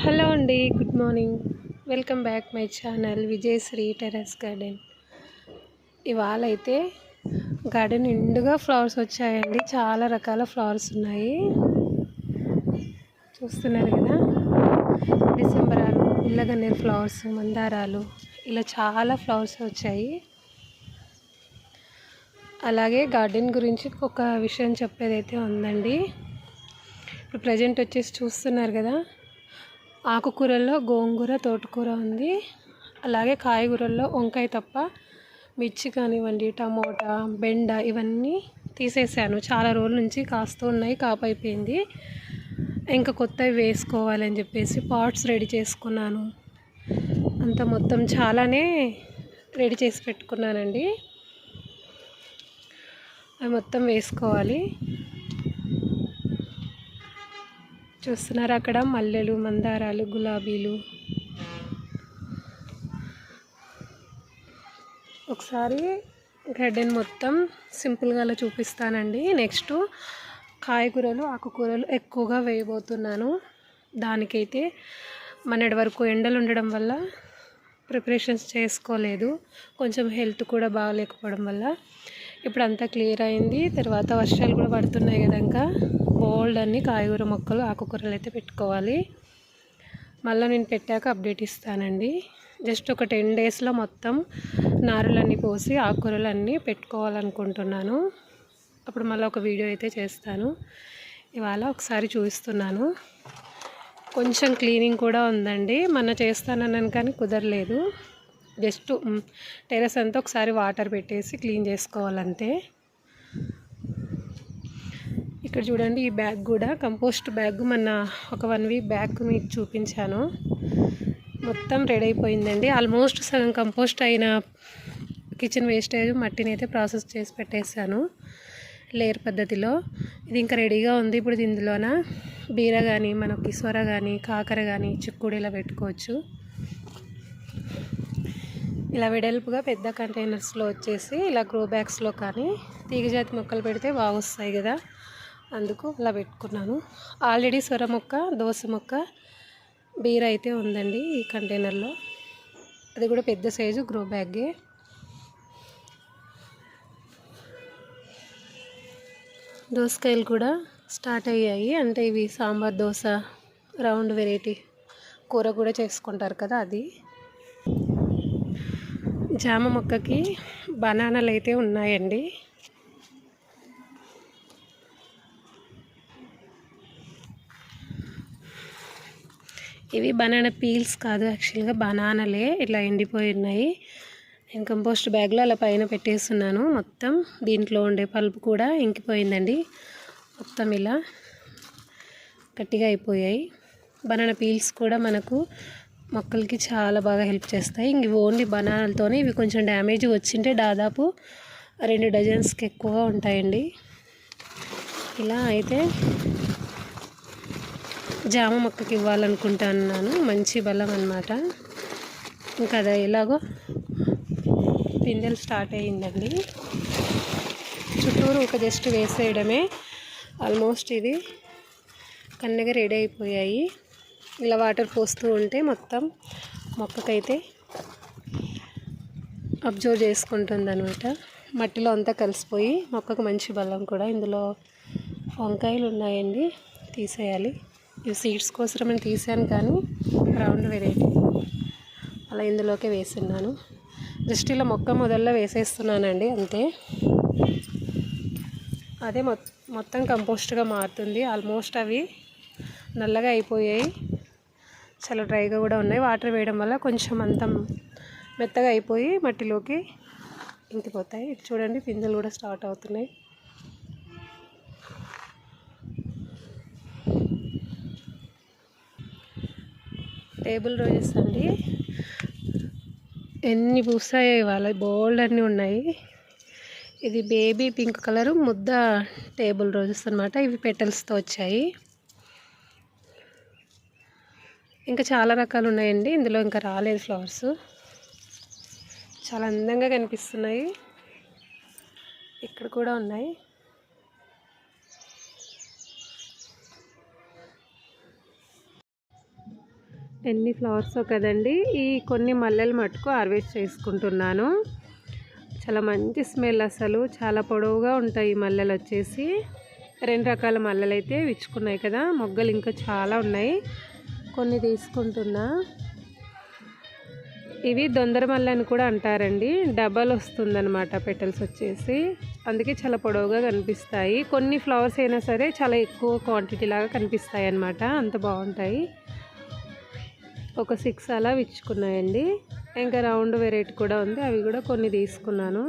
Hello అండి, good morning. Welcome back my channel Vijayashri terrace garden. ఇవాళ అయితే గార్డెన్ నిండుగా ఫ్లవర్స్ వచ్చాయండి. చాలా రకాల ఫ్లవర్స్ ఉన్నాయి, చూస్తున్నారు కదా. డిసెంబరాలు, పిల్లగన్నేరు ఫ్లవర్స్, మందారాలు, ఇలా చాలా ఫ్లవర్స్ వచ్చాయి. అలాగే గార్డెన్ గురించి ఒక విషయం చెప్పేదైతే ఉందండి. ఇప్పుడు ప్రజెంట్ వచ్చేసి చూస్తున్నారు కదా, ఆకుకూరల్లో గోంగూర, తోటకూర ఉంది. అలాగే కాయగూరల్లో వంకాయ తప్ప మిర్చి కానివ్వండి, టమోటా, బెండ ఇవన్నీ తీసేసాను. చాలా రోజుల నుంచి కాస్తూ ఉన్నాయి, కాపైపోయింది. ఇంకా కొత్తవి వేసుకోవాలని చెప్పేసి పాట్స్ రెడీ చేసుకున్నాను. అంత మొత్తం చాలానే రెడీ చేసి పెట్టుకున్నానండి. అవి మొత్తం వేసుకోవాలి. చూస్తున్నారు అక్కడ మల్లెలు, మందారాలు, గులాబీలు. ఒకసారి గార్డెన్ మొత్తం సింపుల్గా అలా చూపిస్తానండి. నెక్స్ట్ కాయగూరలు, ఆకుకూరలు ఎక్కువగా వేయబోతున్నాను. దానికైతే మొన్నటి వరకు ఎండలు ఉండడం వల్ల ప్రిపరేషన్స్ చేసుకోలేదు. కొంచెం హెల్త్ కూడా బాగాలేకపోవడం వల్ల ఇప్పుడు అంతా క్లియర్ అయింది. తర్వాత వర్షాలు కూడా పడుతున్నాయి కదా, ఇంకా బోల్డ్ అన్ని కాయగూర మొక్కలు, ఆకుకూరలు అయితే పెట్టుకోవాలి. మళ్ళీ నేను పెట్టాక అప్డేట్ ఇస్తానండి. జస్ట్ ఒక 10 డేస్లో మొత్తం నారులన్నీ పోసి ఆకుకూరలు అన్నీ పెట్టుకోవాలనుకుంటున్నాను. అప్పుడు మళ్ళీ ఒక వీడియో అయితే చేస్తాను. ఇవాళ ఒకసారి చూపిస్తున్నాను. కొంచెం క్లీనింగ్ కూడా ఉందండి. మొన్న చేస్తానన్నాను కానీ కుదరలేదు. జస్ట్ టెర్రస్ అంతా ఒకసారి వాటర్ పెట్టేసి క్లీన్ చేసుకోవాలంతే. ఇక్కడ చూడండి, ఈ బ్యాగ్ కూడా కంపోస్ట్ బ్యాగ్ మొన్న ఒక 1 వీక్ బ్యాగ్ మీకు చూపించాను. మొత్తం రెడీ అయిపోయిందండి. ఆల్మోస్ట్ సగం కంపోస్ట్ అయిన కిచెన్ వేస్టేజ్ మట్టిని అయితే ప్రాసెస్ చేసి పెట్టేశాను లేయర్ పద్ధతిలో. ఇది ఇంకా రెడీగా ఉంది. ఇప్పుడు ఇందులోన బీర కానీ, మనకి సొర కానీ, కాకర కానీ, చిక్కుడు ఇలా పెట్టుకోవచ్చు. ఇలా వెడల్పుగా పెద్ద కంటైనర్స్లో వచ్చేసి ఇలా గ్రో బ్యాగ్స్లో కానీ తీగజాతి మొక్కలు పెడితే బాగా వస్తాయి కదా, అందుకు అలా పెట్టుకున్నాను. ఆల్రెడీ సొర మొక్క, దోస మొక్క, బీర అయితే ఉందండి ఈ కంటైనర్లో. అది కూడా పెద్ద సైజు గ్రో బ్యాగే. దోసకాయలు కూడా స్టార్ట్ అయ్యాయి. అంటే ఇవి సాంబార్ దోశ, రౌండ్ వెరైటీ కూర కూడా చేసుకుంటారు కదా, అది. జామ మొక్కకి బనానాలు అయితే ఉన్నాయండి. ఇవి బనానా పీల్స్ కాదు, యాక్చువల్గా బనానాలే. ఇట్లా ఎండిపోయి ఉన్నాయి. నేను కంపోస్ట్ బ్యాగ్లో అలా పైన పెట్టేస్తున్నాను. మొత్తం దీంట్లో ఉండే పల్పు కూడా ఇంకిపోయిందండి. మొత్తం ఇలా గట్టిగా అయిపోయాయి. బనానా పీల్స్ కూడా మనకు మొక్కలకి చాలా బాగా హెల్ప్ చేస్తాయి. ఇంక ఓన్లీ బనానాలతోనే ఇవి కొంచెం డ్యామేజ్ వచ్చింటే దాదాపు 2 డజన్స్కి ఎక్కువగా ఉంటాయండి. ఇలా అయితే జామ మొక్కకి ఇవ్వాలనుకుంటున్నాను. మంచి బలం అన్నమాట. ఇంకా అది ఎలాగో పిందెలు స్టార్ట్ అయ్యిందండి. చుట్టూరు ఒక జస్ట్ వేసేయడమే. ఆల్మోస్ట్ ఇది కన్నగా రెడీ అయిపోయాయి. ఇలా వాటర్ పోస్తూ ఉంటే మొత్తం మొక్కకైతే అబ్జర్వ్ చేసుకుంటుంది అనమాట. మట్టిలో అంతా కలిసిపోయి మొక్కకు మంచి బలం కూడా. ఇందులో వంకాయలు ఉన్నాయండి, తీసేయాలి. ఇవి సీడ్స్ కోసమని తీసాను కానీ రౌండ్ వెరైటీ అలా ఇందులోకే వేస్తున్నాను. జస్ట్ ఇలా మొక్క మొదల్లో వేసేస్తున్నానండి, అంతే. అదే మొత్తం కంపోస్ట్గా మారుతుంది. ఆల్మోస్ట్ అవి నల్లగా అయిపోయాయి, చాలా డ్రైగా కూడా ఉన్నాయి. వాటర్ వేయడం వల్ల కొంచెం అంత మెత్తగా అయిపోయి మట్టిలోకి ఇంకిపోతాయి. చూడండి, పిందెలు కూడా స్టార్ట్ అవుతున్నాయి. టేబుల్ రోజెస్ అండి, ఎన్ని పూసాయో ఇవాళ, బోల్డ్ అన్నీ ఉన్నాయి. ఇది బేబీ పింక్ కలరు ముద్ద టేబుల్ రోజెస్ అనమాట. ఇవి పెటల్స్తో వచ్చాయి. ఇంకా చాలా రకాలు ఉన్నాయండి. ఇందులో ఇంకా రాలేదు ఫ్లవర్స్. చాలా అందంగా కనిపిస్తున్నాయి. ఇక్కడ కూడా ఉన్నాయి. ఎన్ని ఫ్లవర్సో కదండి. ఈ కొన్ని మల్లెలు మటుకు హార్వెస్ట్ చేసుకుంటున్నాను. చాలా మంచి స్మెల్, అసలు చాలా పొడవుగా ఉంటాయి ఈ మల్లెలు వచ్చేసి. 2 రకాల మల్లెలు అయితే విచ్చుకున్నాయి కదా. మొగ్గలు ఇంకా చాలా ఉన్నాయి, కొన్ని తీసుకుంటున్నా. ఇవి దొందర మల్లె అని కూడా అంటారండి. డబల్ వస్తుందన్నమాట పెటల్స్ వచ్చేసి, అందుకే చాలా పొడవుగా కనిపిస్తాయి. కొన్ని ఫ్లవర్స్ అయినా సరే చాలా ఎక్కువ క్వాంటిటీ లాగా కనిపిస్తాయి అన్నమాట, అంత బాగుంటాయి. ఒక 6 అలా విచ్చుకున్నాయండి. ఇంకా రౌండ్ వెరైటీ కూడా ఉంది, అవి కూడా కొన్ని తీసుకున్నాను.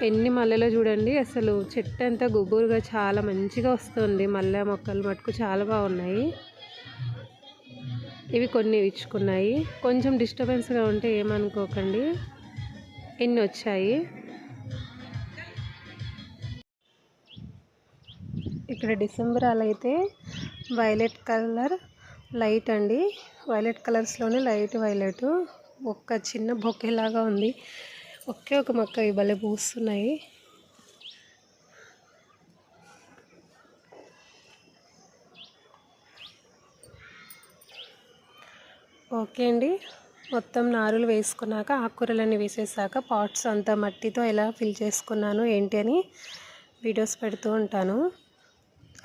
ఎన్ని మల్లెలో చూడండి, అసలు చెట్టు అంతా గుబురుగా చాలా మంచిగా వస్తుంది. మల్లె మొక్కలు మటుకు చాలా బాగున్నాయి. ఇవి కొన్ని విచ్చుకున్నాయి. కొంచెం డిస్టర్బెన్స్గా ఉంటే ఏమనుకోకండి, ఇన్ని వచ్చాయి. ఇక్కడ డిసెంబర్ అయితే వైలెట్ కలర్ లైట్ అండి. వైలెట్ కలర్స్లోనే లైట్ వైలెట్, ఒక చిన్న బొకే లాగా ఉంది. ఒకే ఒక మొక్క ఇవి భలే పూస్తున్నాయి. ఓకే అండి, మొత్తం నారులు వేసుకున్నాక ఆకుకూరలన్నీ వేసేసాక పాట్స్ అంతా మట్టితో ఎలా ఫిల్ చేసుకున్నాను ఏంటి అని వీడియోస్ పెడుతూ ఉంటాను,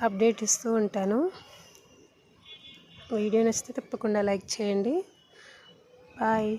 అప్డేట్ ఇస్తూ ఉంటాను. వీడియో నచ్చితే తప్పకుండా లైక్ చేయండి. బాయ్.